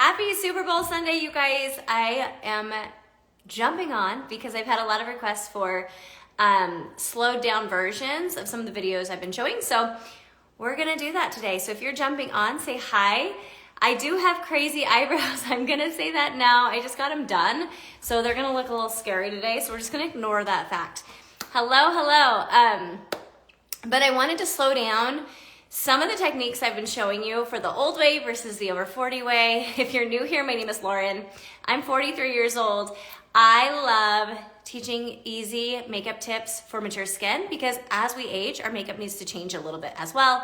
Happy Super Bowl Sunday, you guys. I am jumping on because I've had a lot of requests for slowed down versions of some of the videos I've been showing. So we're gonna do that today. So if you're jumping on, say hi. I do have crazy eyebrows. I'm gonna say that now. I just got them done. So they're gonna look a little scary today. So we're just gonna ignore that fact. Hello. But I wanted to slow down some of the techniques I've been showing you for the old way versus the over 40 way. If you're new here, my name is Lauren. I'm 43 years old. I love teaching easy makeup tips for mature skin because as we age, our makeup needs to change a little bit as well.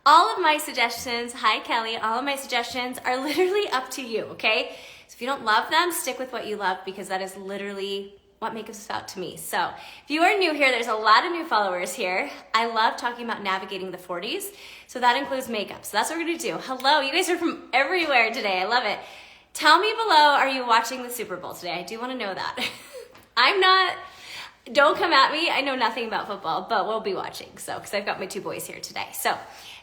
All of my suggestions, hi Kelly, all of my suggestions are literally up to you, okay? So if you don't love them, stick with what you love because that is literally what makeup is about to me. So if you are new here, there's a lot of new followers here. I love talking about navigating the 40s. So that includes makeup. So that's what we're gonna do. Hello, you guys are from everywhere today. I love it. Tell me below, are you watching the Super Bowl today? I do wanna know that. I'm not, don't come at me. I know nothing about football, but we'll be watching. So, because I've got my two boys here today. So,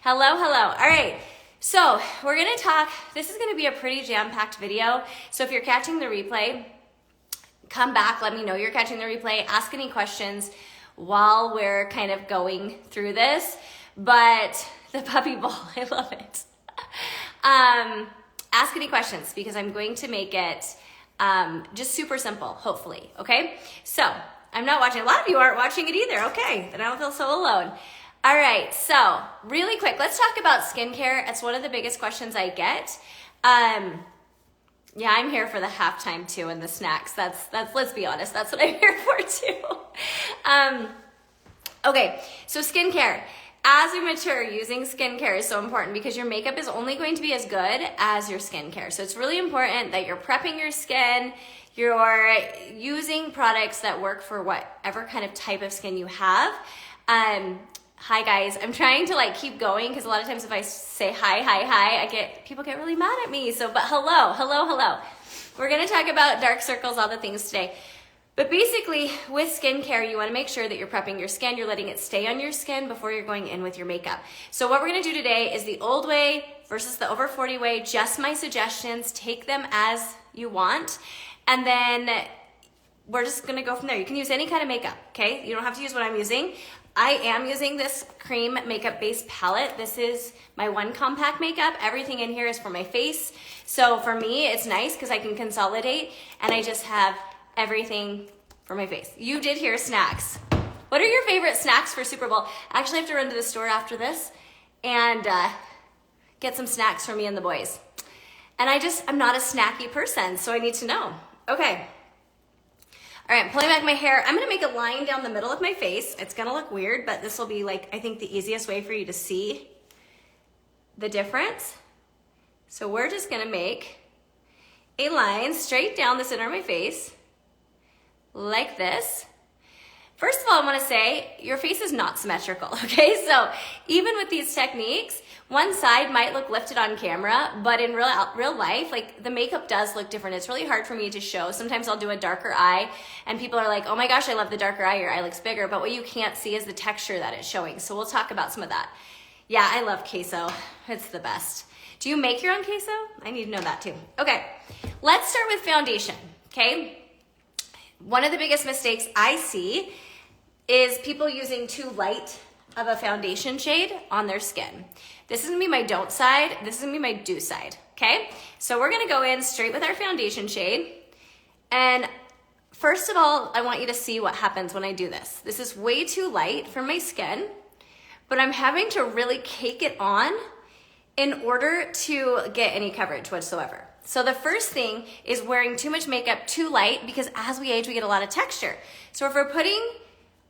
hello. All right. So we're gonna talk, this is gonna be a pretty jam-packed video. So if you're catching the replay, come back, let me know you're catching the replay, ask any questions while we're kind of going through this. But the puppy bowl, I love it. Ask any questions because I'm going to make it just super simple, hopefully, okay? So, I'm not watching, a lot of you aren't watching it either, okay, then I don't feel so alone. All right, so really quick, let's talk about skincare. It's one of the biggest questions I get. Yeah, I'm here for the halftime too and the snacks. That's let's be honest, that's what I'm here for too. Okay, so skincare. As you mature, using skincare is so important because your makeup is only going to be as good as your skincare. So it's really important that you're prepping your skin, you're using products that work for whatever kind of type of skin you have. Hi guys, I'm trying to like keep going because a lot of times if I say hi, people get really mad at me. So, but hello. We're gonna talk about dark circles, all the things today. But basically with skincare, you wanna make sure that you're prepping your skin, you're letting it stay on your skin before you're going in with your makeup. So what we're gonna do today is the old way versus the over 40 way, just my suggestions, take them as you want. And then we're just gonna go from there. You can use any kind of makeup, okay? You don't have to use what I'm using. I am using this cream makeup base palette. This is my one compact makeup. Everything in here is for my face. So for me, it's nice because I can consolidate and I just have everything for my face. You did hear snacks. What are your favorite snacks for Super Bowl? I actually have to run to the store after this and get some snacks for me and the boys. And I'm not a snacky person, so I need to know. Okay. All right, I'm pulling back my hair. I'm gonna make a line down the middle of my face. It's gonna look weird, but this will be like, I think the easiest way for you to see the difference. So we're just gonna make a line straight down the center of my face, like this. First of all, I wanna say, your face is not symmetrical, okay? So even with these techniques, one side might look lifted on camera, but in real life, like the makeup does look different. It's really hard for me to show. Sometimes I'll do a darker eye and people are like, oh my gosh, I love the darker eye, your eye looks bigger, but what you can't see is the texture that it's showing. So we'll talk about some of that. Yeah, I love queso, it's the best. Do you make your own queso? I need to know that too. Okay, let's start with foundation, okay? One of the biggest mistakes I see is people using too light of a foundation shade on their skin. This is gonna be my don't side, this is gonna be my do side, okay? So we're gonna go in straight with our foundation shade. And first of all, I want you to see what happens when I do this. This is way too light for my skin, but I'm having to really cake it on in order to get any coverage whatsoever. So the first thing is wearing too much makeup too light because as we age, we get a lot of texture. So if we're putting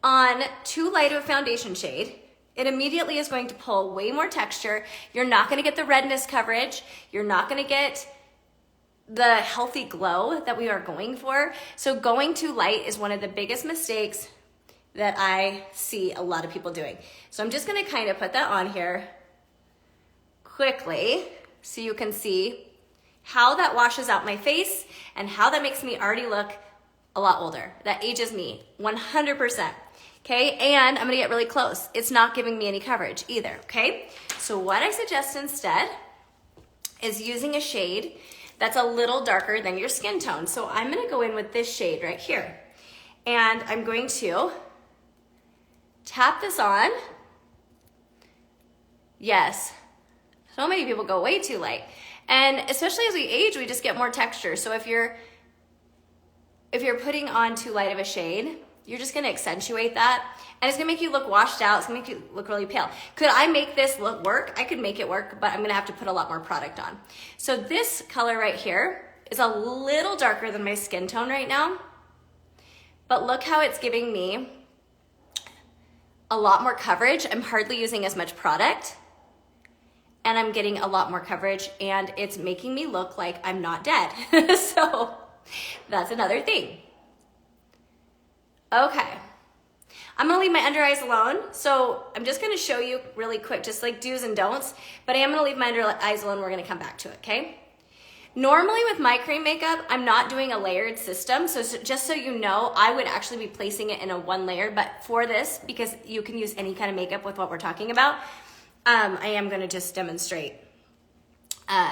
on too light of a foundation shade, it immediately is going to pull way more texture. You're not gonna get the redness coverage. You're not gonna get the healthy glow that we are going for. So going too light is one of the biggest mistakes that I see a lot of people doing. So I'm just gonna kind of put that on here quickly so you can see how that washes out my face and how that makes me already look a lot older. That ages me 100%. Okay, and I'm gonna get really close. It's not giving me any coverage either, okay? So what I suggest instead is using a shade that's a little darker than your skin tone. So I'm gonna go in with this shade right here. And I'm going to tap this on. Yes, so many people go way too light. And especially as we age, we just get more texture. So if you're putting on too light of a shade, you're just gonna accentuate that. And it's gonna make you look washed out. It's gonna make you look really pale. Could I make this look work? I could make it work, but I'm gonna have to put a lot more product on. So this color right here is a little darker than my skin tone right now. But look how it's giving me a lot more coverage. I'm hardly using as much product. And I'm getting a lot more coverage, and it's making me look like I'm not dead. So that's another thing. Okay, I'm gonna leave my under eyes alone. So I'm just gonna show you really quick, just like do's and don'ts, but I am gonna leave my under eyes alone. We're gonna come back to it, okay? Normally with my cream makeup, I'm not doing a layered system. So just so you know, I would actually be placing it in a one layer, but for this, because you can use any kind of makeup with what we're talking about, I am gonna just demonstrate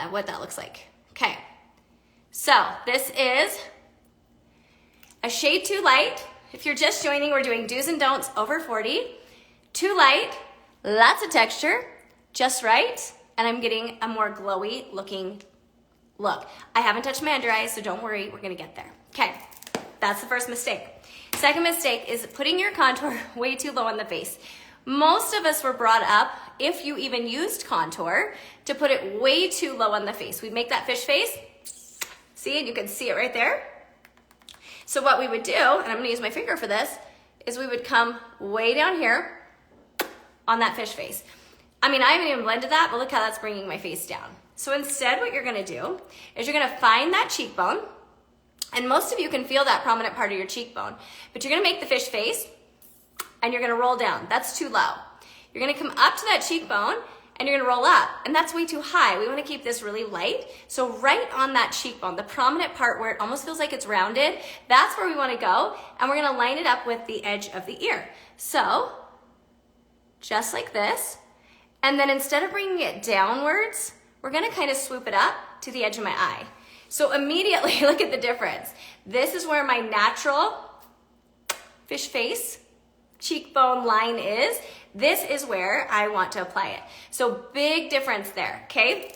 what that looks like. Okay, so this is a shade too light. If you're just joining, we're doing do's and don'ts over 40. Too light, lots of texture, just right, and I'm getting a more glowy looking look. I haven't touched my under eyes, so don't worry, we're gonna get there. Okay, that's the first mistake. Second mistake is putting your contour way too low on the face. Most of us were brought up, if you even used contour, to put it way too low on the face. We'd make that fish face, see, and you can see it right there. So what we would do, and I'm gonna use my finger for this, is we would come way down here on that fish face. I mean, I haven't even blended that, but look how that's bringing my face down. So instead, what you're gonna do is you're gonna find that cheekbone, and most of you can feel that prominent part of your cheekbone, but you're gonna make the fish face, and you're gonna roll down. That's too low. You're gonna come up to that cheekbone, and you're gonna roll up, and that's way too high. We wanna keep this really light. So right on that cheekbone, the prominent part where it almost feels like it's rounded, that's where we wanna go, and we're gonna line it up with the edge of the ear. So, just like this, and then instead of bringing it downwards, we're gonna kind of swoop it up to the edge of my eye. So immediately, look at the difference. This is where my natural fish face cheekbone line is. This is where I want to apply it. So big difference there, okay?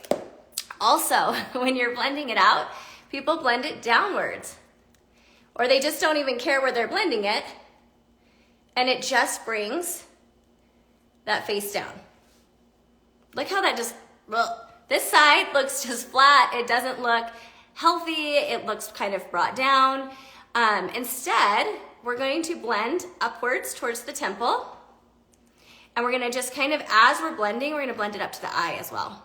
Also, when you're blending it out, people blend it downwards, or they just don't even care where they're blending it, and it just brings that face down. Look how that just, well, this side looks just flat. It doesn't look healthy. It looks kind of brought down. Instead, we're going to blend upwards towards the temple. And we're gonna just kind of, as we're blending, we're gonna blend it up to the eye as well.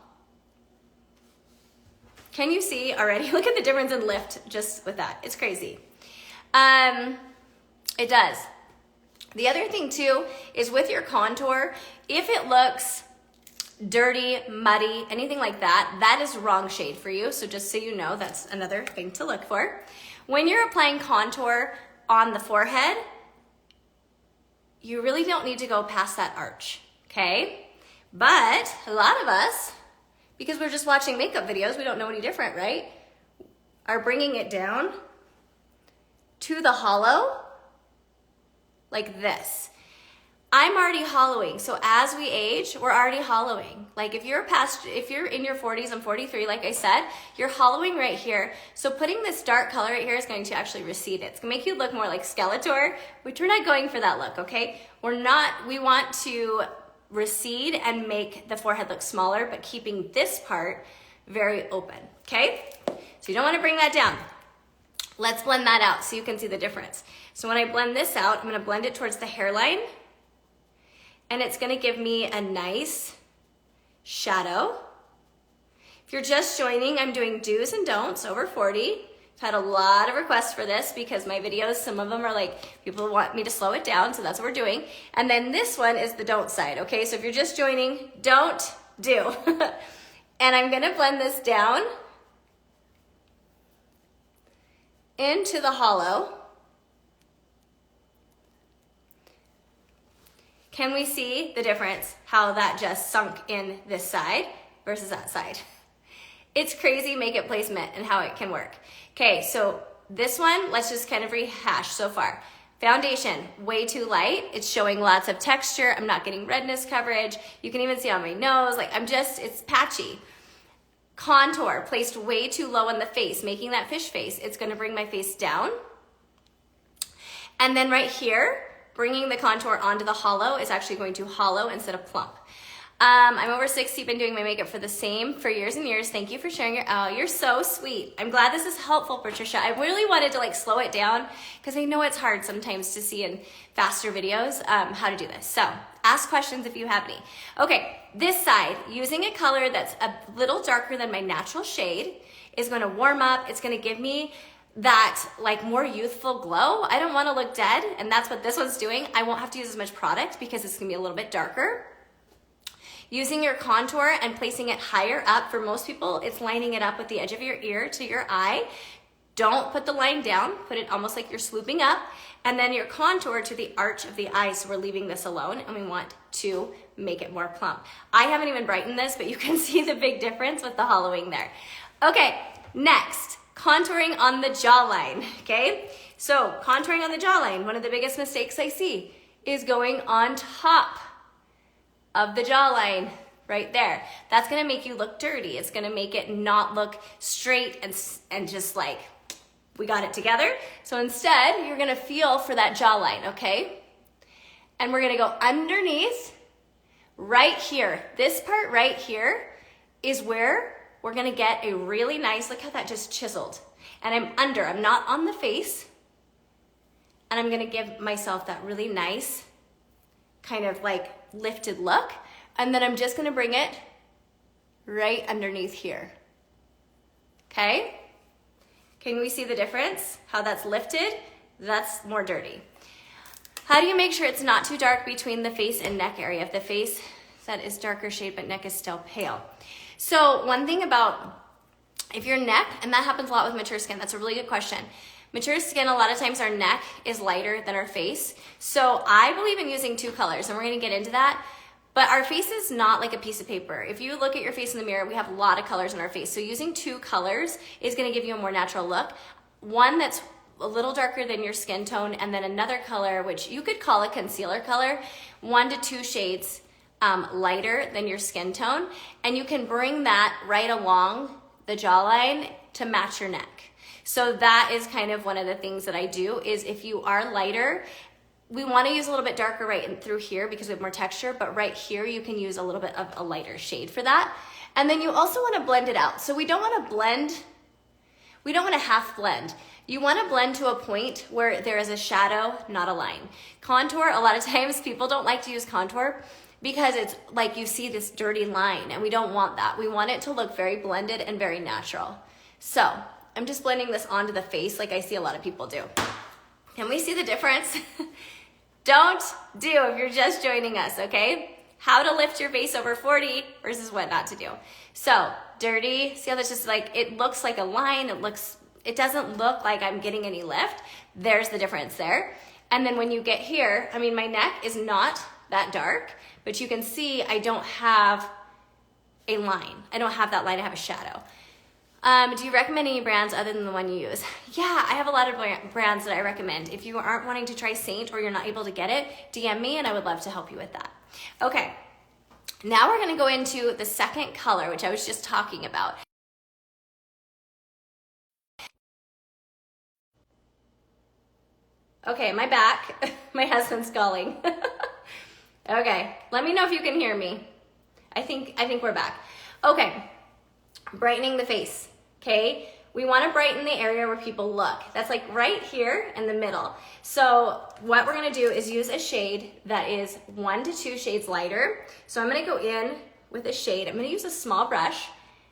Can you see already? Look at the difference in lift just with that. It's crazy. It does. The other thing too is with your contour, if it looks dirty, muddy, anything like that, that is wrong shade for you. So just so you know, that's another thing to look for. When you're applying contour on the forehead, you really don't need to go past that arch, okay? But a lot of us, because we're just watching makeup videos, we don't know any different, right? Are bringing it down to the hollow like this. I'm already hollowing, so as we age, we're already hollowing. Like if you're in your 40s, I'm 43, like I said, you're hollowing right here. So putting this dark color right here is going to actually recede it. It's gonna make you look more like Skeletor, which we're not going for that look, okay? We want to recede and make the forehead look smaller, but keeping this part very open, okay? So you don't wanna bring that down. Let's blend that out so you can see the difference. So when I blend this out, I'm gonna blend it towards the hairline, and it's gonna give me a nice shadow. If you're just joining, I'm doing do's and don'ts over 40. I've had a lot of requests for this because my videos, some of them are like, people want me to slow it down, so that's what we're doing. And then this one is the don't side, okay? So if you're just joining, don't, do. And I'm gonna blend this down into the hollow. Can we see the difference, how that just sunk in this side versus that side? It's crazy makeup placement and how it can work. Okay, so this one, let's just kind of rehash so far. Foundation, way too light. It's showing lots of texture. I'm not getting redness coverage. You can even see on my nose, like it's patchy. Contour, placed way too low on the face, making that fish face. It's gonna bring my face down. And then right here, bringing the contour onto the hollow is actually going to hollow instead of plump. I'm over 60, been doing my makeup for for years and years. Thank you for sharing you're so sweet. I'm glad this is helpful, Patricia. I really wanted to like slow it down because I know it's hard sometimes to see in faster videos how to do this. So ask questions if you have any. Okay, this side, using a color that's a little darker than my natural shade is gonna warm up. It's gonna give me that like more youthful glow. I don't wanna look dead, and that's what this one's doing. I won't have to use as much product because it's gonna be a little bit darker. Using your contour and placing it higher up, for most people, it's lining it up with the edge of your ear to your eye. Don't put the line down, put it almost like you're swooping up, and then your contour to the arch of the eye, so we're leaving this alone, and we want to make it more plump. I haven't even brightened this, but you can see the big difference with the hollowing there. Okay, next, contouring on the jawline, okay? So contouring on the jawline, one of the biggest mistakes I see is going on top of the jawline right there. That's gonna make you look dirty. It's gonna make it not look straight and just like we got it together. So instead, you're gonna feel for that jawline, okay? And we're gonna go underneath right here. This part right here is where we're gonna get a really nice, look how that just chiseled. And I'm not on the face. And I'm gonna give myself that really nice kind of like lifted look, and then I'm just gonna bring it right underneath here. Okay? Can we see the difference? How that's lifted? That's more dirty. How do you make sure it's not too dark between the face and neck area? If the face that is darker shade but neck is still pale. So one thing about if your neck, and that happens a lot with mature skin, that's a really good question. Mature skin, a lot of times our neck is lighter than our face. So I believe in using two colors, and we're gonna get into that. But our face is not like a piece of paper. If you look at your face in the mirror, we have a lot of colors in our face. So using two colors is gonna give you a more natural look. One that's a little darker than your skin tone, and then another color, which you could call a concealer color, 1 to 2 shades lighter than your skin tone. And you can bring that right along the jawline to match your neck. So that is kind of one of the things that I do is if you are lighter, we want to use a little bit darker right through here because we have more texture, but right here you can use a little bit of a lighter shade for that. And then you also want to blend it out. So we don't want to blend, we don't want to half blend. You want to blend to a point where there is a shadow, not a line. Contour, a lot of times people don't like to use contour because it's like you see this dirty line, and we don't want that. We want it to look very blended and very natural. So I'm just blending this onto the face like I see a lot of people do. Can we see the difference? Don't do if you're just joining us, okay? How to lift your face over 40 versus what not to do. So dirty, see how that's just like, it looks like a line, it doesn't look like I'm getting any lift. There's the difference there. And then when you get here, I mean, my neck is not that dark, but you can see I don't have a line. I don't have that line, I have a shadow. Do you recommend any brands other than the one you use? Yeah, I have a lot of brands that I recommend. If you aren't wanting to try Seint or you're not able to get it, DM me and I would love to help you with that. Okay, now we're gonna go into the second color, which I was just talking about. Okay, my back, my husband's calling. Okay, let me know if you can hear me. I think we're back. Okay, brightening the face, okay? We wanna brighten the area where people look. That's like right here in the middle. So what we're gonna do is use a shade that is 1 to 2 shades lighter. So I'm gonna go in with a shade. I'm gonna use a small brush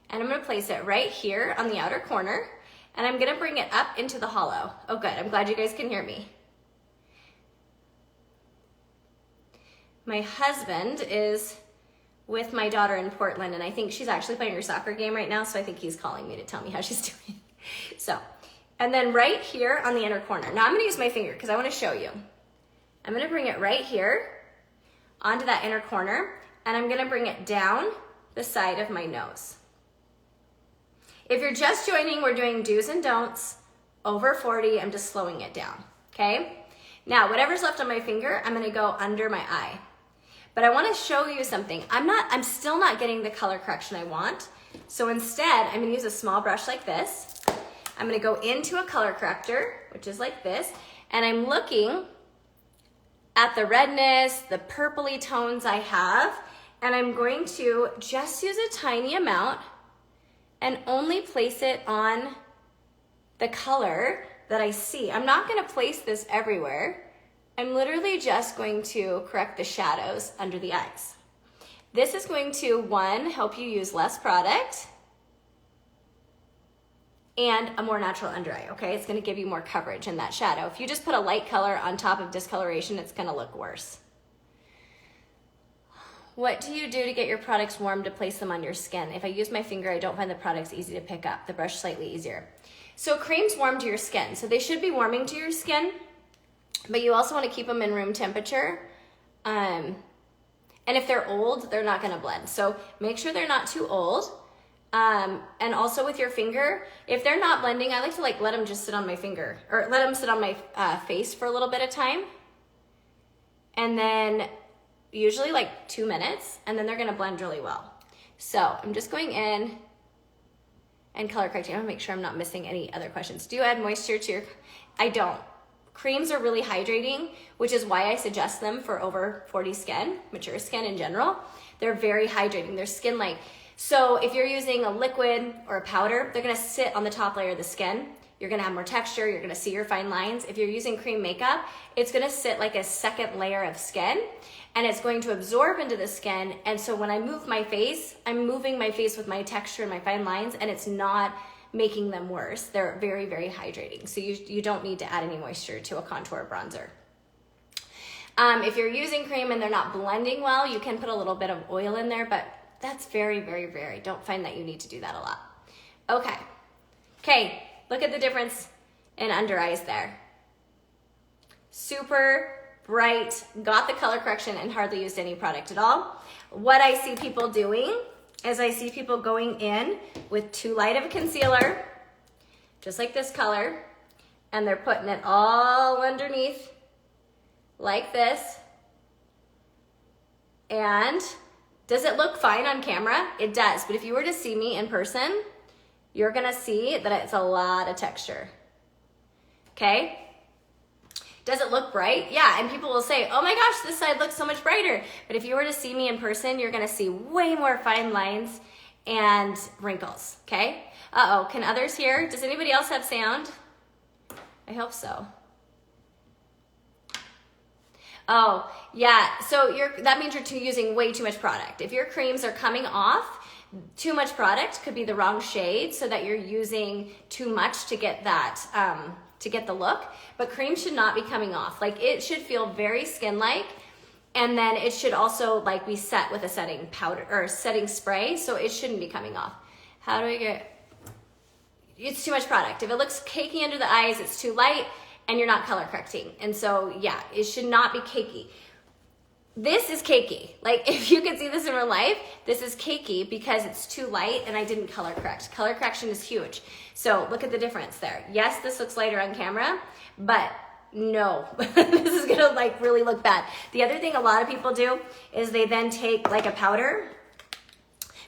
and I'm gonna place it right here on the outer corner, and I'm gonna bring it up into the hollow. Oh good, I'm glad you guys can hear me. My husband is with my daughter in Portland, and I think she's actually playing her soccer game right now, so I think he's calling me to tell me how she's doing. So, and then right here on the inner corner. Now I'm gonna use my finger because I wanna show you. I'm gonna bring it right here onto that inner corner, and I'm gonna bring it down the side of my nose. If you're just joining, we're doing do's and don'ts. Over 40, I'm just slowing it down, okay? Now, whatever's left on my finger, I'm gonna go under my eye. But I wanna show you something. I'm still not getting the color correction I want. So instead, I'm gonna use a small brush like this. I'm gonna go into a color corrector, which is like this, and I'm looking at the redness, the purpley tones I have, and I'm going to just use a tiny amount and only place it on the color that I see. I'm not gonna place this everywhere. I'm literally just going to correct the shadows under the eyes. This is going to, one, help you use less product and a more natural under eye, okay? It's gonna give you more coverage in that shadow. If you just put a light color on top of discoloration, it's gonna look worse. What do you do to get your products warm to place them on your skin? If I use my finger, I don't find the products easy to pick up. The brush slightly easier. So creams warm to your skin. So they should be warming to your skin, but you also wanna keep them in room temperature. And if they're old, they're not gonna blend. So make sure they're not too old. And also with your finger, if they're not blending, I like to let them just sit on my finger, or let them sit on my face for a little bit of time. And then usually like 2 minutes, and then they're gonna blend really well. So I'm just going in and color correcting. I wanna make sure I'm not missing any other questions. Do you add moisture to your, I don't. Creams are really hydrating, which is why I suggest them for over 40 skin, mature skin in general. They're very hydrating, they're skin-like. So if you're using a liquid or a powder, they're gonna sit on the top layer of the skin. You're gonna have more texture, you're gonna see your fine lines. If you're using cream makeup, it's gonna sit like a second layer of skin, and it's going to absorb into the skin. And so when I move my face, I'm moving my face with my texture and my fine lines, and it's not making them worse. They're very, very hydrating. So you don't need to add any moisture to a contour bronzer. If you're using cream and they're not blending well, you can put a little bit of oil in there, but that's very, very rare. Don't find that you need to do that a lot. Okay, look at the difference in under eyes there. Super bright, got the color correction and hardly used any product at all. What I see people doing is I see people going in with too light of a concealer, just like this color, and they're putting it all underneath like this. And does it look fine on camera? It does, but if you were to see me in person, you're gonna see that it's a lot of texture, okay? Does it look bright? Yeah, and people will say, oh my gosh, this side looks so much brighter. But if you were to see me in person, you're gonna see way more fine lines and wrinkles, okay? Uh-oh, can others hear? Does anybody else have sound? I hope so. Oh, yeah, so that means you're using way too much product. If your creams are coming off, too much product could be the wrong shade, so that you're using too much to get that, to get the look. But cream should not be coming off. Like, it should feel very skin-like, and then it should also like be set with a setting powder or setting spray, so it shouldn't be coming off. How do I get, it's too much product. If it looks cakey under the eyes, it's too light, and you're not color correcting. And so, yeah, it should not be cakey. This is cakey. Like, if you could see this in real life, this is cakey because it's too light and I didn't color correct. Color correction is huge. So look at the difference there. Yes, this looks lighter on camera, but no, this is gonna like really look bad. The other thing a lot of people do is they then take like a powder,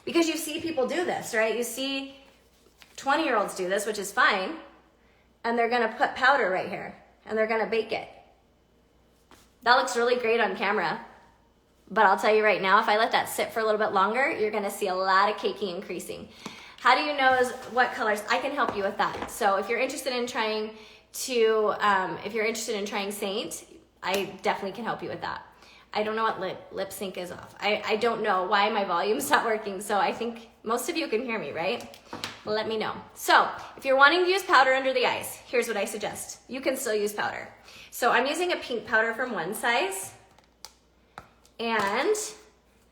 because you see people do this, right? You see 20-year-olds do this, which is fine. And they're gonna put powder right here and they're gonna bake it. That looks really great on camera, but I'll tell you right now, if I let that sit for a little bit longer, you're gonna see a lot of cakey and creasing. How do you know what colors? I can help you with that. So if you're interested in trying Seint, I definitely can help you with that. I don't know what lip sync is off. I don't know why my volume's not working, so I think most of you can hear me, right? Let me know. So if you're wanting to use powder under the eyes, here's what I suggest. You can still use powder. So I'm using a pink powder from One Size, and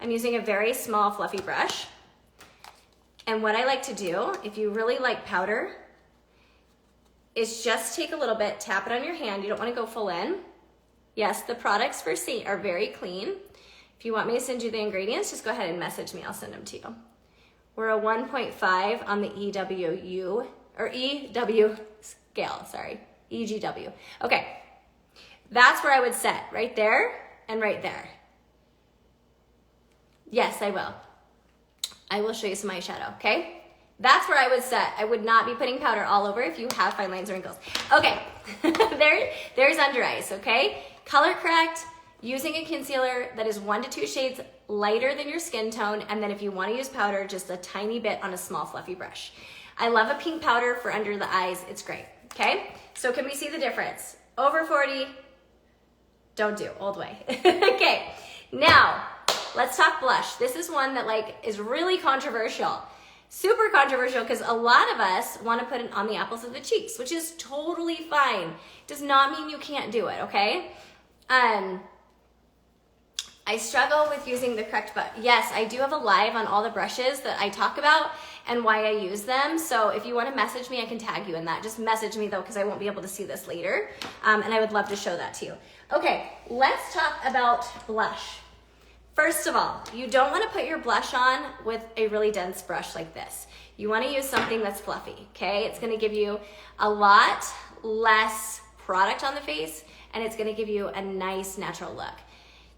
I'm using a very small fluffy brush. And what I like to do, if you really like powder, is just take a little bit, tap it on your hand. You don't want to go full in. Yes, the products for Seint are very clean. If you want me to send you the ingredients, just go ahead and message me. I'll send them to you. We're a 1.5 on the EWU, or EW scale, sorry, EGW. Okay, that's where I would set, right there and right there. Yes, I will. I will show you some eyeshadow, okay? That's where I would set. I would not be putting powder all over if you have fine lines or wrinkles. Okay, there's under eyes, okay? Color correct, using a concealer that is 1 to 2 shades lighter than your skin tone, and then if you want to use powder, just a tiny bit on a small fluffy brush. I love a pink powder for under the eyes. It's great, okay? So can we see the difference? Over 40, don't do, old way. Okay, now let's talk blush. This is one that like is really controversial. Super controversial because a lot of us want to put it on the apples of the cheeks, which is totally fine. Does not mean you can't do it, okay? I struggle with using the correct but yes, I do have a live on all the brushes that I talk about and why I use them. So if you want to message me, I can tag you in that. Just message me though, because I won't be able to see this later. And I would love to show that to you. Okay, let's talk about blush. First of all, you don't want to put your blush on with a really dense brush like this. You want to use something that's fluffy, okay? It's going to give you a lot less product on the face, and it's going to give you a nice natural look.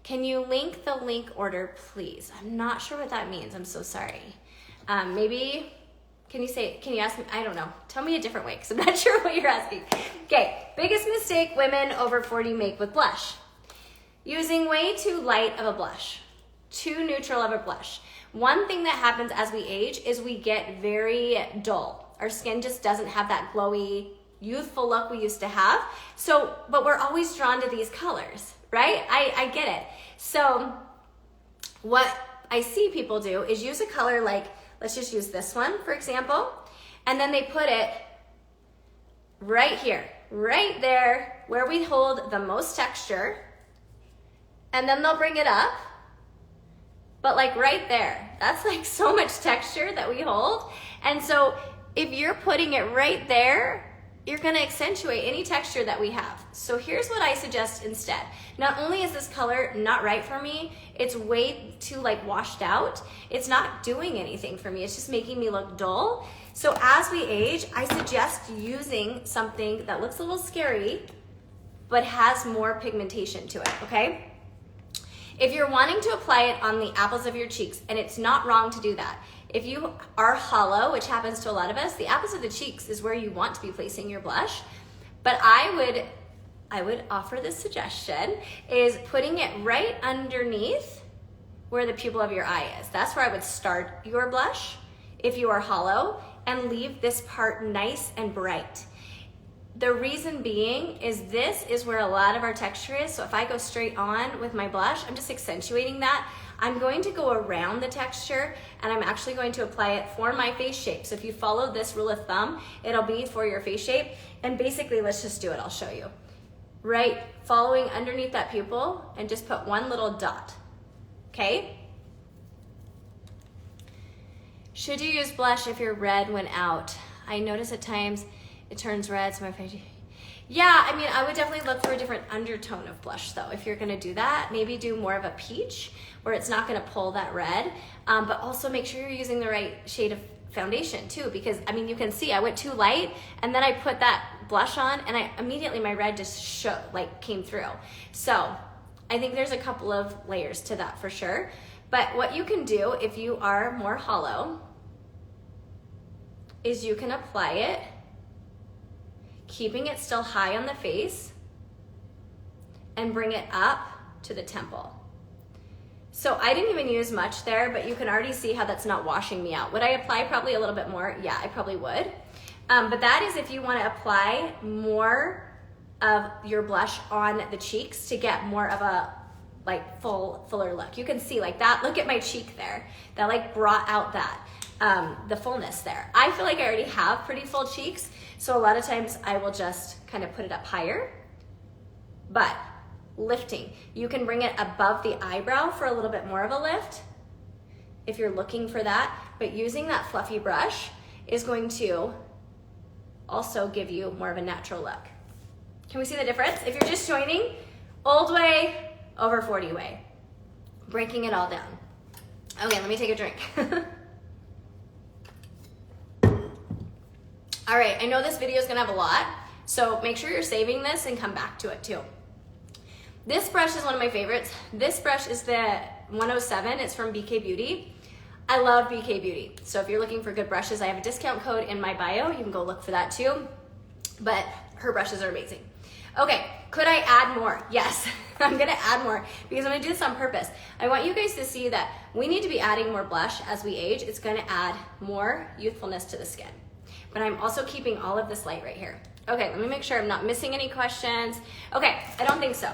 Can you link the link order, please? I'm not sure what that means. I'm so sorry. Maybe, can you ask me? I don't know. Tell me a different way, because I'm not sure what you're asking. Okay, biggest mistake women over 40 make with blush. Using way too light of a blush. Too neutral of a blush. One thing that happens as we age is we get very dull. Our skin just doesn't have that glowy, youthful look we used to have. So, but we're always drawn to these colors, right? I get it. So what I see people do is use a color like, let's just use this one, for example, and then they put it right here, right there, where we hold the most texture, and then they'll bring it up, but like right there, that's like so much texture that we hold. And so if you're putting it right there, you're gonna accentuate any texture that we have. So here's what I suggest instead. Not only is this color not right for me, it's way too like washed out. It's not doing anything for me. It's just making me look dull. So as we age, I suggest using something that looks a little scary, but has more pigmentation to it, okay? If you're wanting to apply it on the apples of your cheeks, and it's not wrong to do that. If you are hollow, which happens to a lot of us, the apples of the cheeks is where you want to be placing your blush. But I would offer this suggestion is putting it right underneath where the pupil of your eye is. That's where I would start your blush if you are hollow, and leave this part nice and bright. The reason being is this is where a lot of our texture is. So if I go straight on with my blush, I'm just accentuating that. I'm going to go around the texture, and I'm actually going to apply it for my face shape. So if you follow this rule of thumb, it'll be for your face shape. And basically, let's just do it. I'll show you. Right, following underneath that pupil, and just put one little dot, okay? Should you use blush if you're red when out? I notice at times it turns red, so my face. Yeah, I mean, I would definitely look for a different undertone of blush though. If you're gonna do that, maybe do more of a peach where it's not gonna pull that red, but also make sure you're using the right shade of foundation too, because I mean, you can see I went too light and then I put that blush on and immediately my red just came through. So I think there's a couple of layers to that for sure. But what you can do if you are more hollow is you can apply it keeping it still high on the face, and bring it up to the temple. So I didn't even use much there, but you can already see how that's not washing me out. Would I apply probably a little bit more? Yeah, I probably would. But that is if you want to apply more of your blush on the cheeks to get more of a like fuller look. You can see like that. Look at my cheek there. That like brought out that the fullness there. I feel like I already have pretty full cheeks, so a lot of times I will just kind of put it up higher, but lifting. You can bring it above the eyebrow for a little bit more of a lift if you're looking for that, but using that fluffy brush is going to also give you more of a natural look. Can we see the difference? If you're just joining, old way, over 40 way. Breaking it all down. Okay, let me take a drink. All right, I know this video is gonna have a lot, so make sure you're saving this and come back to it too. This brush is one of my favorites. This brush is the 107, it's from BK Beauty. I love BK Beauty. So if you're looking for good brushes, I have a discount code in my bio. You can go look for that too. But her brushes are amazing. Okay, could I add more? Yes, I'm gonna add more because I'm gonna do this on purpose. I want you guys to see that we need to be adding more blush as we age. It's gonna add more youthfulness to the skin. But I'm also keeping all of this light right here. Okay, let me make sure I'm not missing any questions. Okay, I don't think so.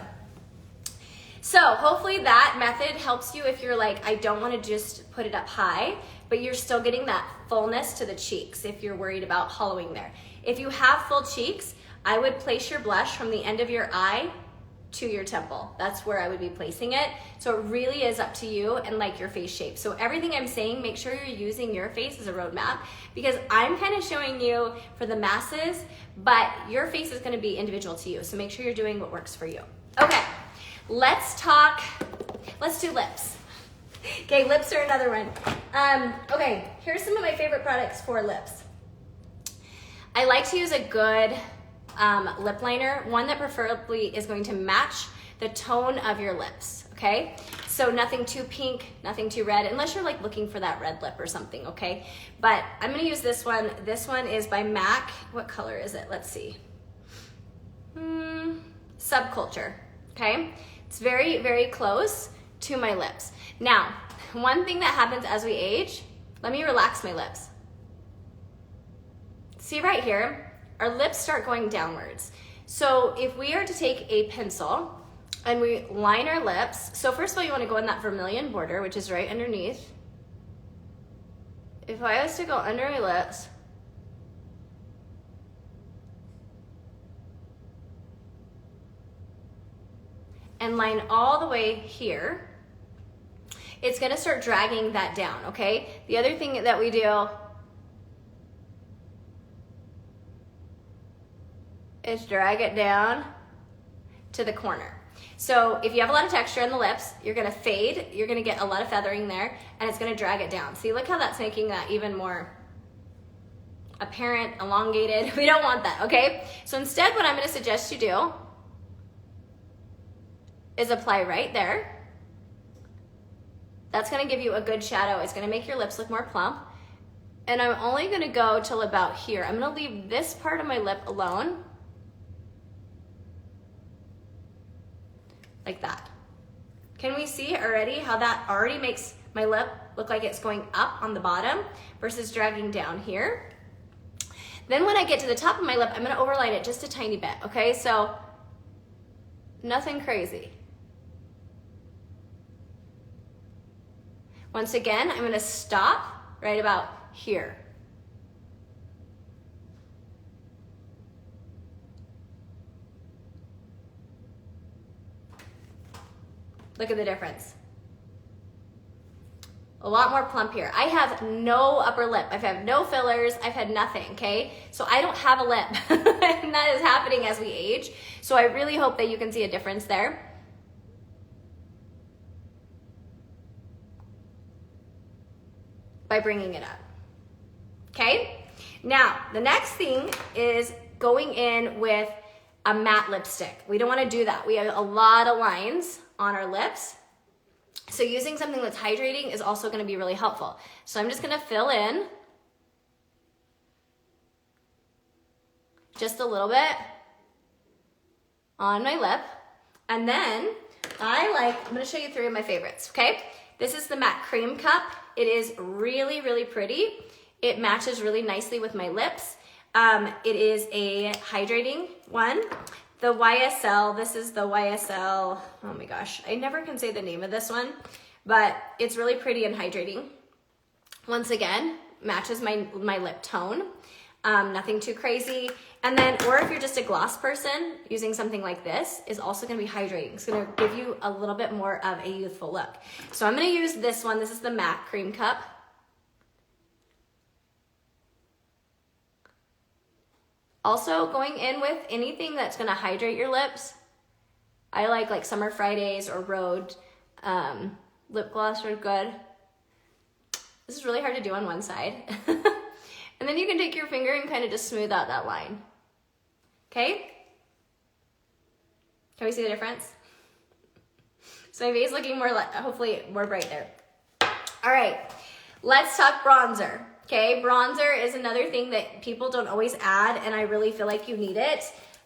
So hopefully that method helps you if you're like, I don't want to just put it up high, but you're still getting that fullness to the cheeks if you're worried about hollowing there. If you have full cheeks, I would place your blush from the end of your eye to your temple. That's where I would be placing it. So it really is up to you and like your face shape. So everything I'm saying, make sure you're using your face as a roadmap because I'm kind of showing you for the masses, but your face is going to be individual to you. So make sure you're doing what works for you. Okay. Let's do lips. Okay, lips are another one. Okay, here's some of my favorite products for lips. I like to use a good lip liner, one that preferably is going to match the tone of your lips, okay? So nothing too pink, nothing too red, unless you're like looking for that red lip or something, okay? But I'm gonna use this one. This one is by MAC. What color is it? Let's see. Subculture, okay? It's very, very close to my lips. Now, one thing that happens as we age, let me relax my lips. See right here, our lips start going downwards. So if we are to take a pencil and we line our lips, so first of all, you want to go in that vermilion border, which is right underneath. If I was to go under my lips, and line all the way here, it's gonna start dragging that down, okay? The other thing that we do is drag it down to the corner. So if you have a lot of texture in the lips, you're gonna fade, you're gonna get a lot of feathering there, and it's gonna drag it down. See, look how that's making that even more apparent, elongated. We don't want that, okay? So instead, what I'm gonna suggest you do is apply right there. That's gonna give you a good shadow. It's gonna make your lips look more plump. And I'm only gonna go till about here. I'm gonna leave this part of my lip alone. Like that. Can we see already how that already makes my lip look like it's going up on the bottom versus dragging down here? Then when I get to the top of my lip, I'm gonna overline it just a tiny bit, okay? So nothing crazy. Once again, I'm gonna stop right about here. Look at the difference. A lot more plump here. I have no upper lip. I've had no fillers. I've had nothing, okay? So I don't have a lip. And that is happening as we age. So I really hope that you can see a difference there. By bringing it up, okay? Now, the next thing is going in with a matte lipstick. We don't wanna do that. We have a lot of lines on our lips. So using something that's hydrating is also gonna be really helpful. So I'm just gonna fill in just a little bit on my lip. And then I'm gonna show you 3 of my favorites, okay? This is the matte cream cup. It is really, really pretty. It matches really nicely with my lips. It is a hydrating one. The YSL, this is the YSL, oh my gosh, I never can say the name of this one, but it's really pretty and hydrating. Once again, matches my lip tone. Nothing too crazy. And then, or if you're just a gloss person, using something like this is also gonna be hydrating. It's gonna give you a little bit more of a youthful look. So I'm gonna use this one. This is the matte cream cup. Also going in with anything that's gonna hydrate your lips. I like Summer Fridays or Rhode lip gloss are good. This is really hard to do on one side. And then you can take your finger and kind of just smooth out that line. Okay? Can we see the difference? So my face looking more, hopefully more bright there. All right, let's talk bronzer. Okay, bronzer is another thing that people don't always add, and I really feel like you need it.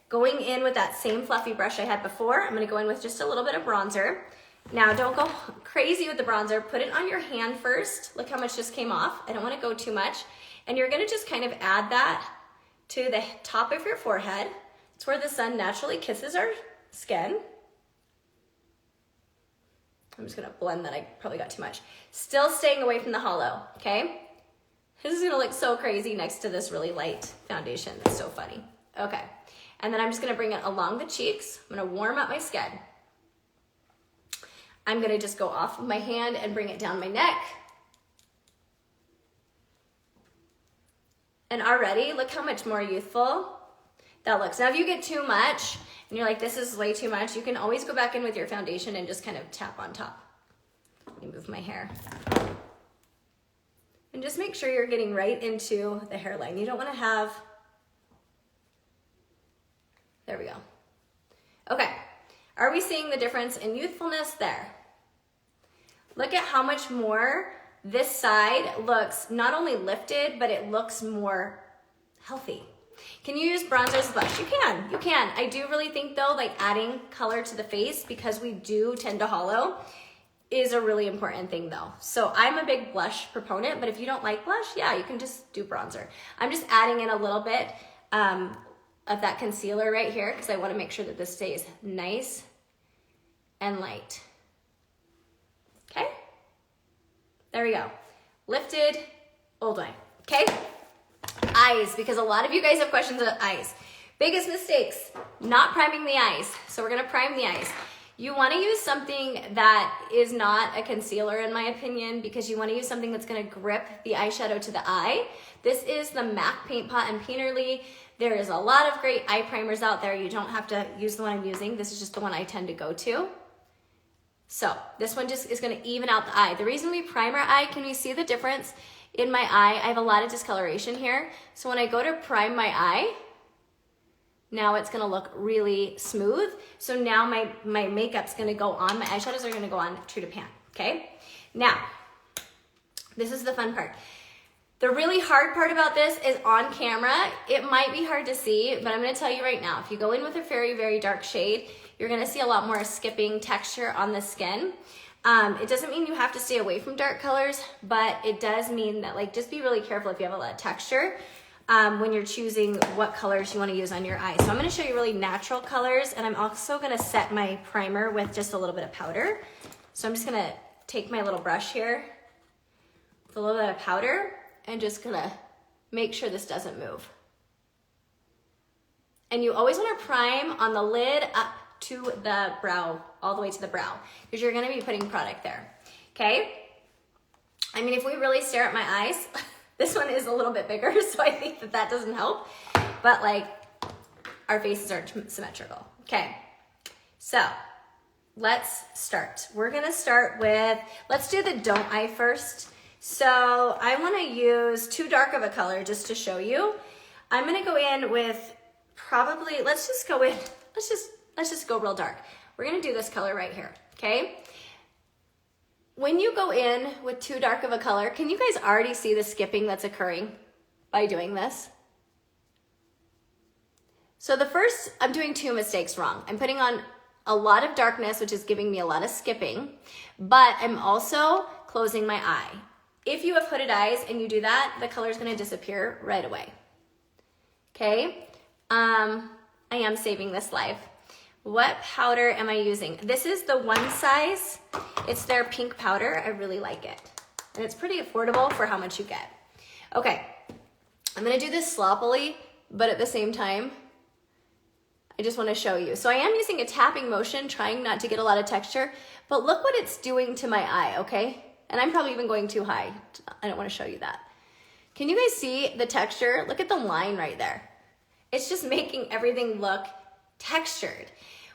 Going in with that same fluffy brush I had before, I'm gonna go in with just a little bit of bronzer. Now, don't go crazy with the bronzer. Put it on your hand first. Look how much just came off. I don't wanna go too much. And you're gonna just kind of add that to the top of your forehead. It's where the sun naturally kisses our skin. I'm just gonna blend that, I probably got too much. Still staying away from the hollow, okay? This is gonna look so crazy next to this really light foundation. That's so funny. Okay, and then I'm just gonna bring it along the cheeks. I'm gonna warm up my skin. I'm gonna just go off of my hand and bring it down my neck. And already, look how much more youthful that looks. Now, if you get too much, and you're like, this is way too much, you can always go back in with your foundation and just kind of tap on top. Let me move my hair. And just make sure you're getting right into the hairline. You don't wanna have, there we go. Okay, are we seeing the difference in youthfulness there? Look at how much more this side looks not only lifted, but it looks more healthy. Can you use bronzer as a blush? You can. I do really think though, like adding color to the face, because we do tend to hollow, is a really important thing though. So I'm a big blush proponent, but if you don't like blush, yeah, you can just do bronzer. I'm just adding in a little bit of that concealer right here, because I want to make sure that this stays nice and light. Okay, there we go. Lifted, old way, okay? Eyes, because a lot of you guys have questions about eyes. Biggest mistakes, not priming the eyes. So we're gonna prime the eyes. You wanna use something that is not a concealer in my opinion, because you wanna use something that's gonna grip the eyeshadow to the eye. This is the MAC Paint Pot and Painterly. There is a lot of great eye primers out there. You don't have to use the one I'm using. This is just the one I tend to go to. So this one just is gonna even out the eye. The reason we prime our eye, can we see the difference? In my eye, I have a lot of discoloration here. So when I go to prime my eye, now it's gonna look really smooth. So now my makeup's gonna go on, my eyeshadows are gonna go on true to pan, okay? Now, this is the fun part. The really hard part about this is on camera. It might be hard to see, but I'm gonna tell you right now, if you go in with a very, very dark shade, you're gonna see a lot more skipping texture on the skin. It doesn't mean you have to stay away from dark colors, but it does mean that, like, just be really careful if you have a lot of texture when you're choosing what colors you want to use on your eyes. So I'm going to show you really natural colors, and I'm also going to set my primer with just a little bit of powder. So I'm just going to take my little brush here with a little bit of powder and just going to make sure this doesn't move. And you always want to prime on the lid up to the brow, all the way to the brow, because you're gonna be putting product there, okay? I mean, if we really stare at my eyes, this one is a little bit bigger, so I think that doesn't help, but like, our faces are symmetrical. Okay, so let's start. We're gonna start with, let's do the don't eye first. So I wanna use too dark of a color just to show you. I'm gonna go in with probably, let's just go real dark. We're gonna do this color right here, okay? When you go in with too dark of a color, can you guys already see the skipping that's occurring by doing this? So the first, I'm doing two mistakes wrong. I'm putting on a lot of darkness, which is giving me a lot of skipping, but I'm also closing my eye. If you have hooded eyes and you do that, the color is gonna disappear right away, okay? I am saving this live. What powder am I using? This is the One Size. It's their pink powder. I really like it. And it's pretty affordable for how much you get. Okay, I'm gonna do this sloppily, but at the same time, I just wanna show you. So I am using a tapping motion, trying not to get a lot of texture, but look what it's doing to my eye, okay? And I'm probably even going too high. I don't wanna show you that. Can you guys see the texture? Look at the line right there. It's just making everything look textured,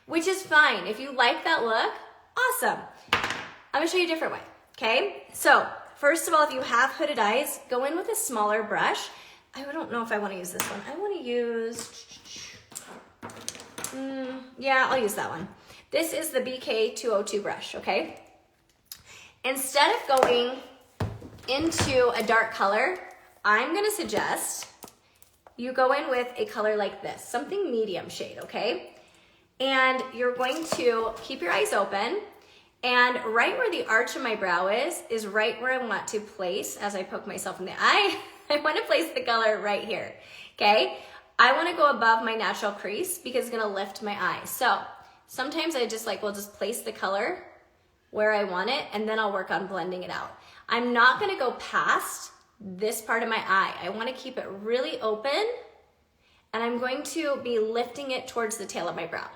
which is fine. If you like that look, awesome. I'm gonna show you a different way, okay? So first of all, if you have hooded eyes, go in with a smaller brush. I don't know if I want to use this one. I want to use, yeah, I'll use that one. This is the BK202 brush, okay? Instead of going into a dark color, I'm gonna suggest you go in with a color like this, something medium shade, okay? And you're going to keep your eyes open, and right where the arch of my brow is right where I want to place, as I poke myself in the eye, I want to place the color right here, okay? I want to go above my natural crease because it's going to lift my eye. So sometimes I just will just place the color where I want it, and then I'll work on blending it out. I'm not going to go past this part of my eye. I want to keep it really open, and I'm going to be lifting it towards the tail of my brow.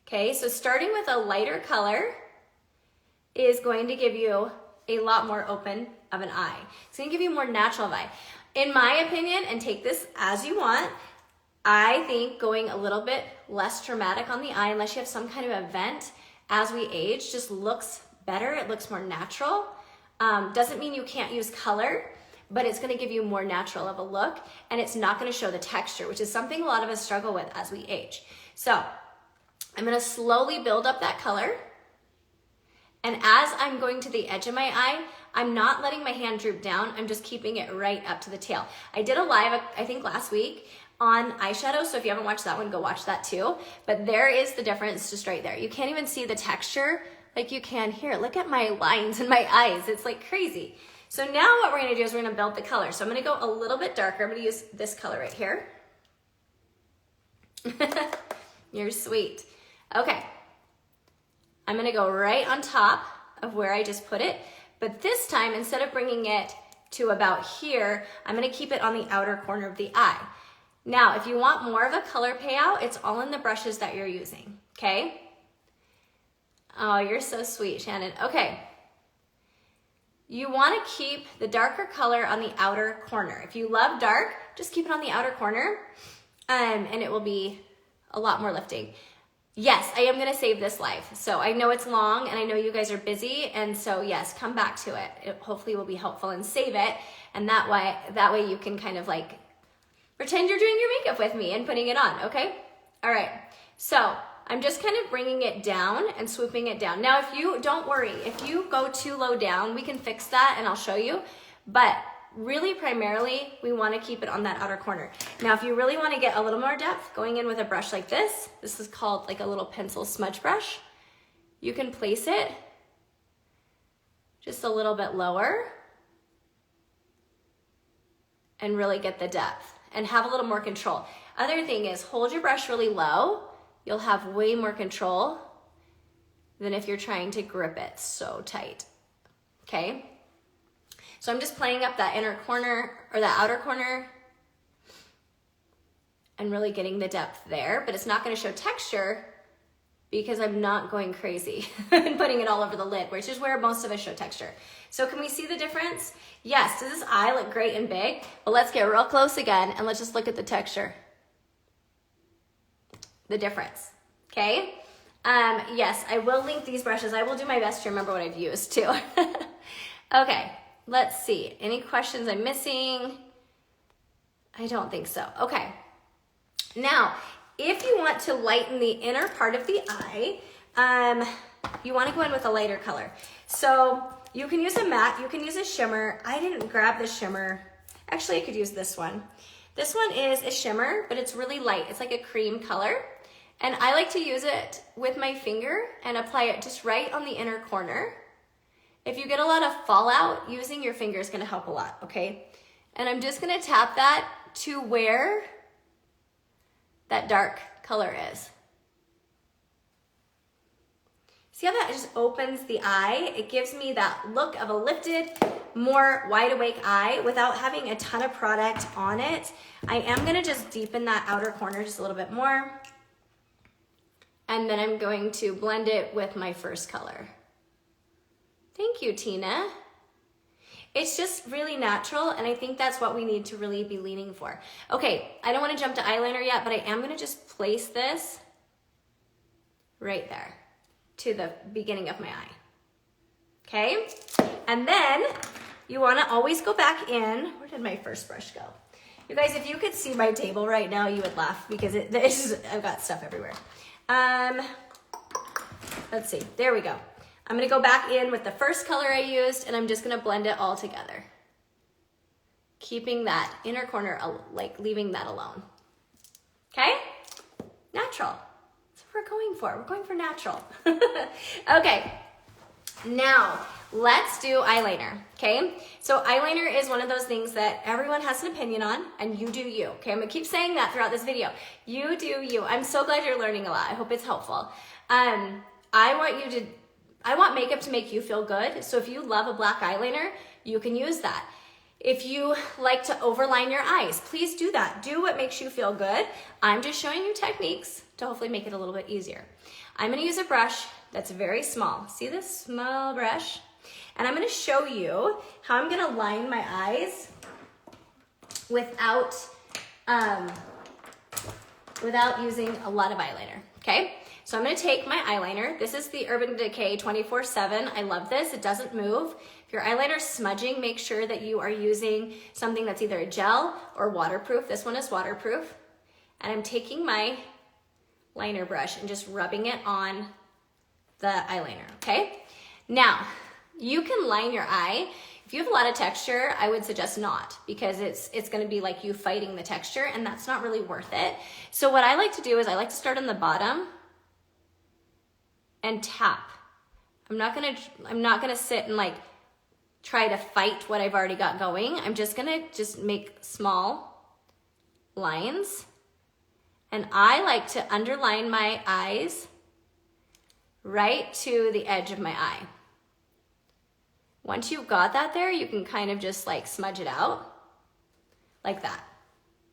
Okay, so starting with a lighter color is going to give you a lot more open of an eye. It's going to give you more natural eye. In my opinion, and take this as you want, I think going a little bit less dramatic on the eye, unless you have some kind of event as we age, just looks better. It looks more natural. Doesn't mean you can't use color, but it's going to give you more natural of a look, and it's not going to show the texture, which is something a lot of us struggle with as we age. So I'm going to slowly build up that color, and as I'm going to the edge of my eye, I'm not letting my hand droop down. I'm just keeping it right up to the tail. I did a live, I think last week, on eyeshadow, so if you haven't watched that one, go watch that too. But there is the difference just right there. You can't even see the texture like you can here. Look at my lines in my eyes. It's like crazy. So now what we're going to do is we're going to build the color. So I'm going to go a little bit darker. I'm going to use this color right here. You're sweet. Okay. I'm going to go right on top of where I just put it. But this time, instead of bringing it to about here, I'm going to keep it on the outer corner of the eye. Now, if you want more of a color payout, it's all in the brushes that you're using, okay? Oh, you're so sweet, Shannon. Okay. You want to keep the darker color on the outer corner. If you love dark, just keep it on the outer corner, and it will be a lot more lifting. Yes, I am going to save this live. So I know it's long, and I know you guys are busy, and so yes, come back to it. It hopefully will be helpful, and save it, and that way you can kind of pretend you're doing your makeup with me and putting it on, okay? All right, so I'm just kind of bringing it down and swooping it down. Now, don't worry, if you go too low down, we can fix that and I'll show you, but really primarily, we want to keep it on that outer corner. Now, if you really want to get a little more depth, going in with a brush like this is called a little pencil smudge brush. You can place it just a little bit lower and really get the depth and have a little more control. Other thing is, hold your brush really low. You'll have way more control than if you're trying to grip it so tight, okay? So I'm just playing up that inner corner or that outer corner and really getting the depth there, but it's not gonna show texture because I'm not going crazy and putting it all over the lid, which is where most of us show texture. So can we see the difference? Yes, does this eye look great and big? Well, let's get real close again and let's just look at the texture. The difference, okay? Yes, I will link these brushes. I will do my best to remember what I've used too. Okay, let's see. Any questions I'm missing? I don't think so. Okay, now, if you want to lighten the inner part of the eye, you want to go in with a lighter color. So you can use a matte, you can use a shimmer. I didn't grab the shimmer. Actually, I could use this one. This one is a shimmer, but it's really light. It's like a cream color. And I like to use it with my finger and apply it just right on the inner corner. If you get a lot of fallout, using your finger is going to help a lot, okay? And I'm just going to tap that to where that dark color is. See how that just opens the eye? It gives me that look of a lifted, more wide awake eye without having a ton of product on it. I am gonna just deepen that outer corner just a little bit more. And then I'm going to blend it with my first color. Thank you, Tina. It's just really natural, and I think that's what we need to really be leaning for. Okay, I don't want to jump to eyeliner yet, but I am going to just place this right there to the beginning of my eye. Okay? And then you wanna always go back in. Where did my first brush go? You guys, if you could see my table right now, you would laugh because I've got stuff everywhere. Let's see, there we go. I'm gonna go back in with the first color I used and I'm just gonna blend it all together. Keeping that inner corner, like leaving that alone. Okay? Natural. That's what we're going for. We're going for natural. Okay, now let's do eyeliner, okay? So eyeliner is one of those things that everyone has an opinion on, and you do you, okay? I'm gonna keep saying that throughout this video. You do you. I'm so glad you're learning a lot. I hope it's helpful. I want makeup to make you feel good, so if you love a black eyeliner, you can use that. If you like to overline your eyes, please do that. Do what makes you feel good. I'm just showing you techniques to hopefully make it a little bit easier. I'm gonna use a brush that's very small. See this small brush? And I'm gonna show you how I'm gonna line my eyes without using a lot of eyeliner, okay? So I'm gonna take my eyeliner. This is the Urban Decay 24/7. I love this, it doesn't move. If your eyeliner's smudging, make sure that you are using something that's either a gel or waterproof. This one is waterproof. And I'm taking my liner brush and just rubbing it on the eyeliner, okay? Now, you can line your eye. If you have a lot of texture, I would suggest not, because it's gonna be like you fighting the texture and that's not really worth it. So what I like to do is I like to start on the bottom and tap. I'm not gonna sit and like try to fight what I've already got going. I'm just gonna make small lines. And I like to underline my eyes right to the edge of my eye. Once you've got that there, you can kind of just like smudge it out like that.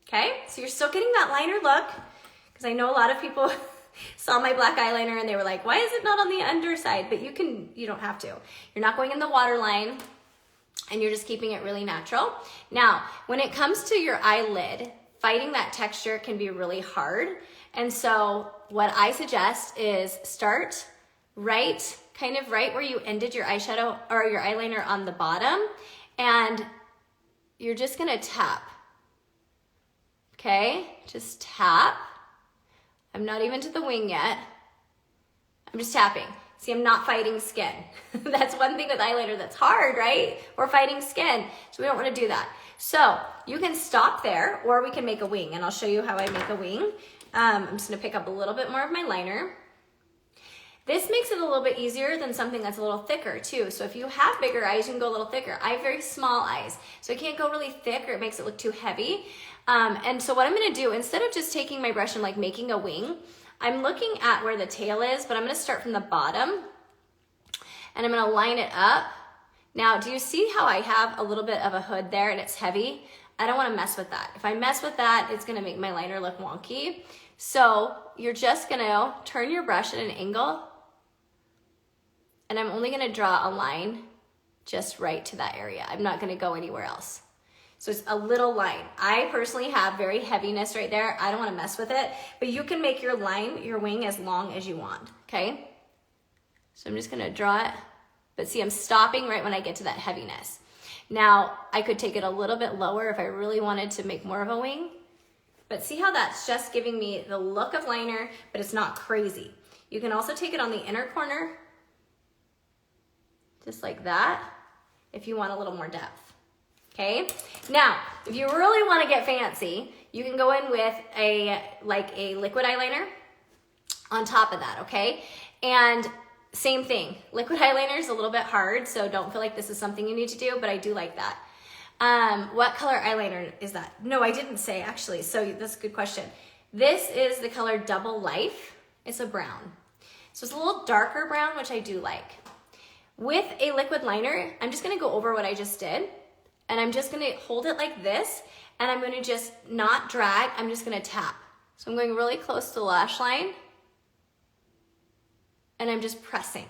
Okay, so you're still getting that liner look, because I know a lot of people saw my black eyeliner and they were like, why is it not on the underside? But you don't have to. You're not going in the waterline and you're just keeping it really natural. Now, when it comes to your eyelid, fighting that texture can be really hard. And so what I suggest is start kind of right where you ended your eyeshadow or your eyeliner on the bottom, and you're just gonna tap. Okay, just tap. I'm not even to the wing yet. I'm just tapping. See, I'm not fighting skin. That's one thing with eyeliner that's hard, right? We're fighting skin, so we don't wanna do that. So you can stop there, or we can make a wing, and I'll show you how I make a wing. I'm just gonna pick up a little bit more of my liner. This makes it a little bit easier than something that's a little thicker too. So if you have bigger eyes, you can go a little thicker. I have very small eyes, so I can't go really thick or it makes it look too heavy. And so what I'm gonna do, instead of just taking my brush and like making a wing, I'm looking at where the tail is, but I'm gonna start from the bottom and I'm gonna line it up. Now, do you see how I have a little bit of a hood there and it's heavy? I don't wanna mess with that. If I mess with that, it's gonna make my liner look wonky. So you're just gonna turn your brush at an angle, and I'm only gonna draw a line just right to that area. I'm not gonna go anywhere else. So it's a little line. I personally have very heaviness right there. I don't wanna mess with it, but you can make your line, your wing, as long as you want, okay? So I'm just gonna draw it, but see, I'm stopping right when I get to that heaviness. Now, I could take it a little bit lower if I really wanted to make more of a wing, but see how that's just giving me the look of liner, but it's not crazy. You can also take it on the inner corner, just like that, if you want a little more depth, okay? Now, if you really wanna get fancy, you can go in with a liquid eyeliner on top of that, okay? And same thing, liquid eyeliner is a little bit hard, so don't feel like this is something you need to do, but I do like that. What color eyeliner is that? No, I didn't say actually, so that's a good question. This is the color Double Life. It's a brown. So it's a little darker brown, which I do like. With a liquid liner, I'm just gonna go over what I just did, and I'm just gonna hold it like this, and I'm gonna just not drag, I'm just gonna tap. So I'm going really close to the lash line, and I'm just pressing.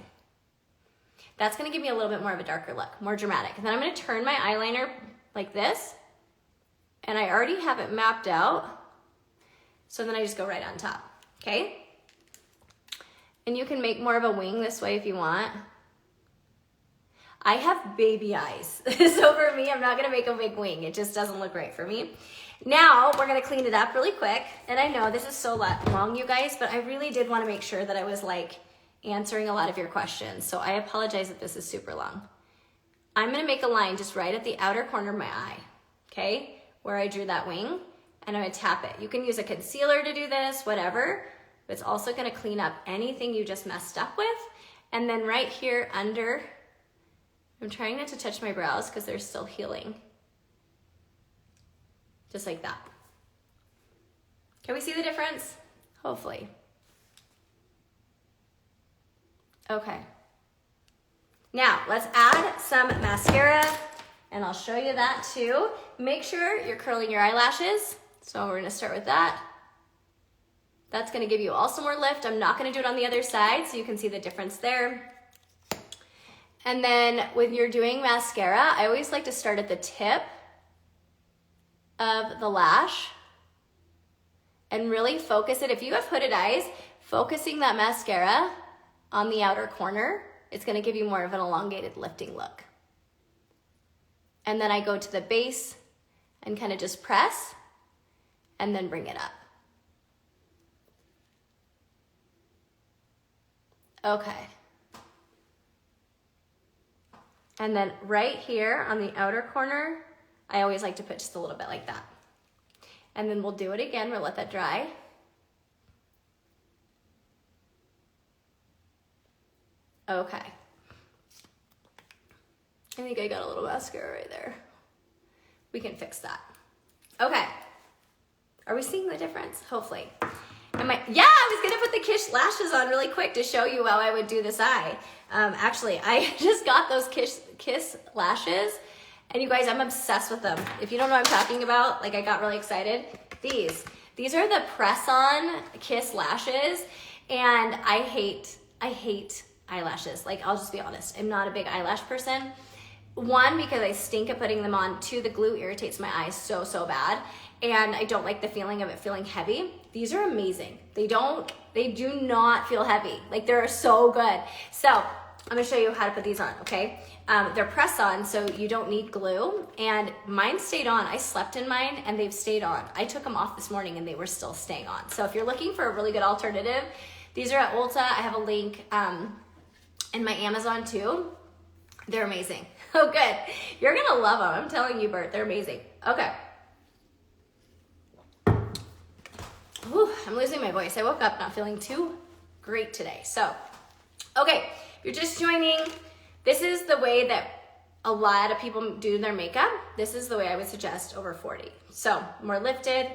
That's gonna give me a little bit more of a darker look, more dramatic. And then I'm gonna turn my eyeliner like this, and I already have it mapped out, so then I just go right on top, okay? And you can make more of a wing this way if you want. I have baby eyes. So for me, I'm not gonna make a big wing. It just doesn't look right for me. Now we're gonna clean it up really quick. And I know this is so long, you guys, but I really did wanna make sure that I was like answering a lot of your questions. So I apologize if this is super long. I'm gonna make a line just right at the outer corner of my eye, okay? Where I drew that wing, and I'm gonna tap it. You can use a concealer to do this, whatever. But it's also gonna clean up anything you just messed up with. And then right here under, I'm trying not to touch my brows because they're still healing. Just like that. Can we see the difference? Hopefully. Okay. Now let's add some mascara, and I'll show you that too. Make sure you're curling your eyelashes. So we're gonna start with that. That's gonna give you also more lift. I'm not gonna do it on the other side so you can see the difference there. And then when you're doing mascara, I always like to start at the tip of the lash and really focus it. If you have hooded eyes, focusing that mascara on the outer corner, it's gonna give you more of an elongated lifting look. And then I go to the base and kind of just press and then bring it up. Okay. And then right here on the outer corner, I always like to put just a little bit like that. And then we'll do it again. We'll let that dry. Okay. I think I got a little mascara right there. We can fix that. Okay. Are we seeing the difference? Hopefully. Yeah, I was gonna put the Kiss lashes on really quick to show you how I would do this eye. Actually, I just got those Kiss lashes, and you guys, I'm obsessed with them. If you don't know what I'm talking about, like I got really excited. These are the press-on Kiss lashes, and I hate eyelashes. Like, I'll just be honest, I'm not a big eyelash person. One, because I stink at putting them on. Two, the glue irritates my eyes so bad. And I don't like the feeling of it feeling heavy. These are amazing. They do not feel heavy. Like, they're so good. So I'm gonna show you how to put these on, okay? They're press on, so you don't need glue. And mine stayed on. I slept in mine and they've stayed on. I took them off this morning and they were still staying on. So if you're looking for a really good alternative, these are at Ulta. I have a link in my Amazon too. They're amazing. Oh, good. You're gonna love them. I'm telling you, Bert, they're amazing. Okay. Whew, I'm losing my voice. I woke up not feeling too great today. So, okay, if you're just joining, this is the way that a lot of people do their makeup. This is the way I would suggest over 40. So, more lifted,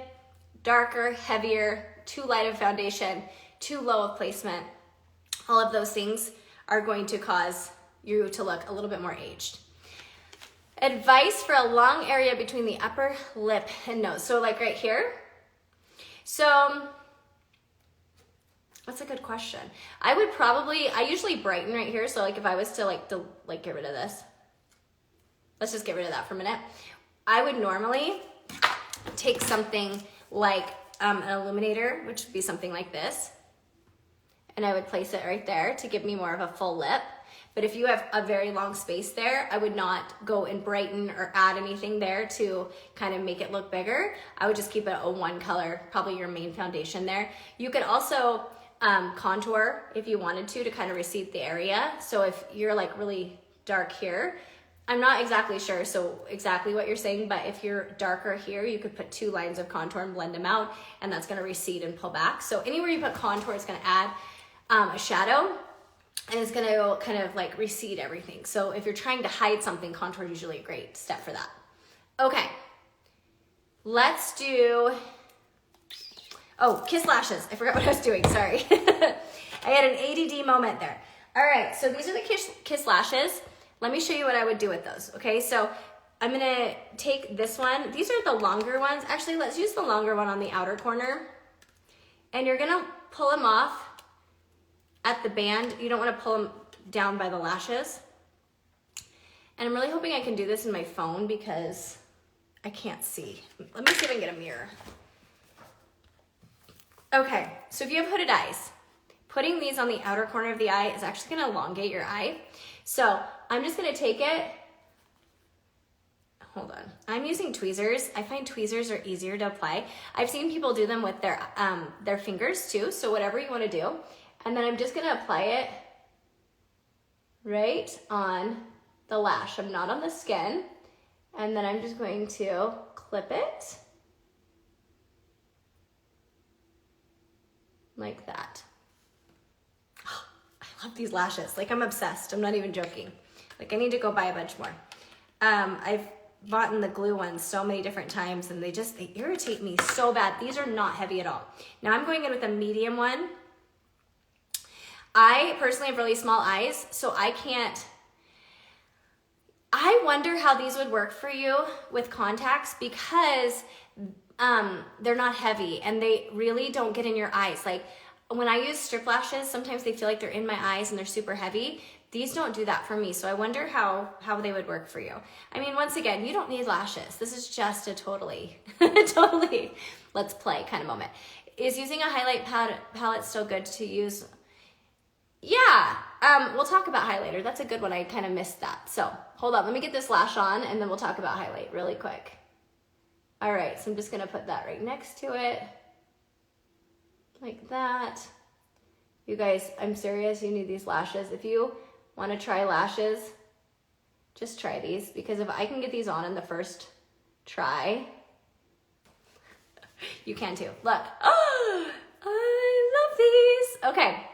darker, heavier, too light of foundation, too low of placement. All of those things are going to cause you to look a little bit more aged. Advice for a long area between the upper lip and nose. So like right here. So that's a good question. I usually brighten right here. So like if I was to get rid of this, let's just get rid of that for a minute. I would normally take something like an illuminator, which would be something like this. And I would place it right there to give me more of a full lip. But if you have a very long space there, I would not go and brighten or add anything there to kind of make it look bigger. I would just keep it a one color, probably your main foundation there. You could also contour if you wanted to kind of recede the area. So if you're like really dark here, I'm not exactly sure exactly what you're saying, but if you're darker here, you could put 2 lines of contour and blend them out, and that's gonna recede and pull back. So anywhere you put contour, it's gonna add a shadow, and it's gonna kind of like recede everything. So if you're trying to hide something, contour is usually a great step for that. Okay, let's do, Kiss lashes. I forgot what I was doing, sorry. I had an ADD moment there. All right, so these are the Kiss lashes. Let me show you what I would do with those, okay? So I'm gonna take this one. These are the longer ones. Actually, let's use the longer one on the outer corner. And you're gonna pull them off at the band. You don't want to pull them down by the lashes. And I'm really hoping I can do this in my phone because I can't see. Let me see if I can get a mirror. Okay, so if you have hooded eyes, putting these on the outer corner of the eye is actually going to elongate your eye. So I'm just gonna take it. Hold on. I'm using tweezers. I find tweezers are easier to apply. I've seen people do them with their fingers too, so whatever you wanna do. And then I'm just gonna apply it right on the lash. I'm not on the skin. And then I'm just going to clip it like that. Oh, I love these lashes. Like, I'm obsessed. I'm not even joking. Like, I need to go buy a bunch more. I've bought in the glue ones so many different times, and they irritate me so bad. These are not heavy at all. Now I'm going in with a medium one. I personally have really small eyes, so I wonder how these would work for you with contacts, because they're not heavy and they really don't get in your eyes. Like, when I use strip lashes, sometimes they feel like they're in my eyes and they're super heavy. These don't do that for me, so I wonder how they would work for you. I mean, once again, you don't need lashes. This is just a totally let's play kind of moment. Is using a highlight palette still good to use? Yeah, we'll talk about highlighter. That's a good one. I kind of missed that. So hold on, let me get this lash on and then we'll talk about highlight really quick. All right, so I'm just gonna put that right next to it, like that. You guys, I'm serious, you need these lashes. If you wanna try lashes, just try these, because if I can get these on in the first try, you can too. Look, oh, I love these. Okay.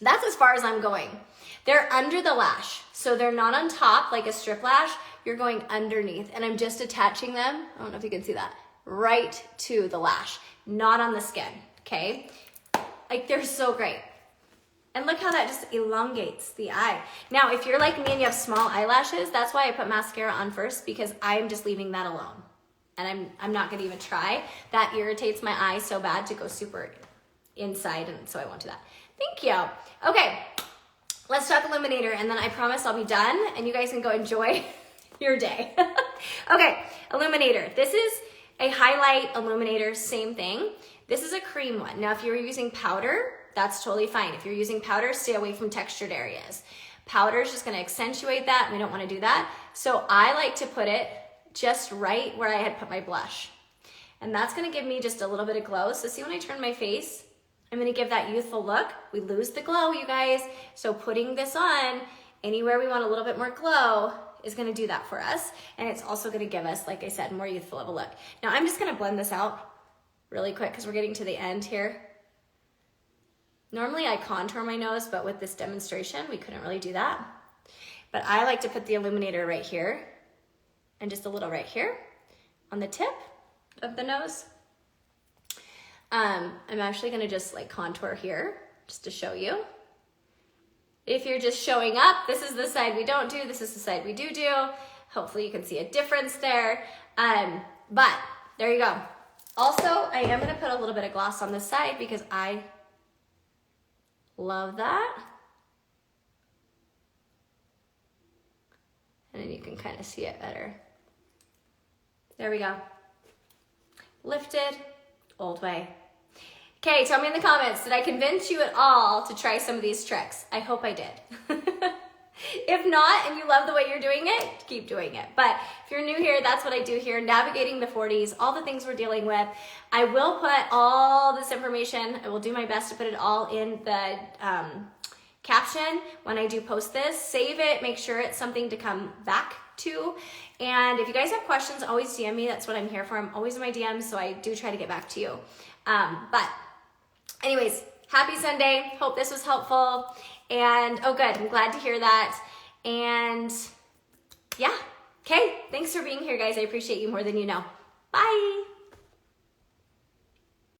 That's as far as I'm going. They're under the lash, so they're not on top like a strip lash. You're going underneath, and I'm just attaching them, I don't know if you can see that, right to the lash, not on the skin, okay? Like, they're so great. And look how that just elongates the eye. Now, if you're like me and you have small eyelashes, that's why I put mascara on first, because I'm just leaving that alone. And I'm not gonna even try. That irritates my eye so bad to go super inside, and so I won't do that. Thank you. Okay, let's talk illuminator, and then I promise I'll be done and you guys can go enjoy your day. Okay, illuminator. This is a highlight illuminator, same thing. This is a cream one. Now, if you're using powder, that's totally fine. If you're using powder, stay away from textured areas. Powder is just gonna accentuate that, and we don't wanna do that. So I like to put it just right where I had put my blush. And that's gonna give me just a little bit of glow. So see, when I turn my face, I'm gonna give that youthful look. We lose the glow, you guys. So putting this on anywhere we want a little bit more glow is gonna do that for us. And it's also gonna give us, like I said, more youthful of a look. Now I'm just gonna blend this out really quick because we're getting to the end here. Normally I contour my nose, but with this demonstration, we couldn't really do that. But I like to put the illuminator right here and just a little right here on the tip of the nose. I'm actually gonna just like contour here just to show you. If you're just showing up, this is the side we don't do, this is the side we do. Hopefully you can see a difference there. But there you go. Also, I am gonna put a little bit of gloss on this side because I love that. And then you can kind of see it better. There we go. Lifted, old way. Okay, tell me in the comments, did I convince you at all to try some of these tricks? I hope I did. If not, and you love the way you're doing it, keep doing it. But if you're new here, that's what I do here, navigating the 40s, all the things we're dealing with. I will put all this information, I will do my best to put it all in the caption when I do post this. Save it, make sure it's something to come back to. And if you guys have questions, always DM me. That's what I'm here for. I'm always in my DMs, so I do try to get back to you. But anyways, happy Sunday. Hope this was helpful. And oh good, I'm glad to hear that. And yeah, okay, thanks for being here, guys. I appreciate you more than you know. Bye.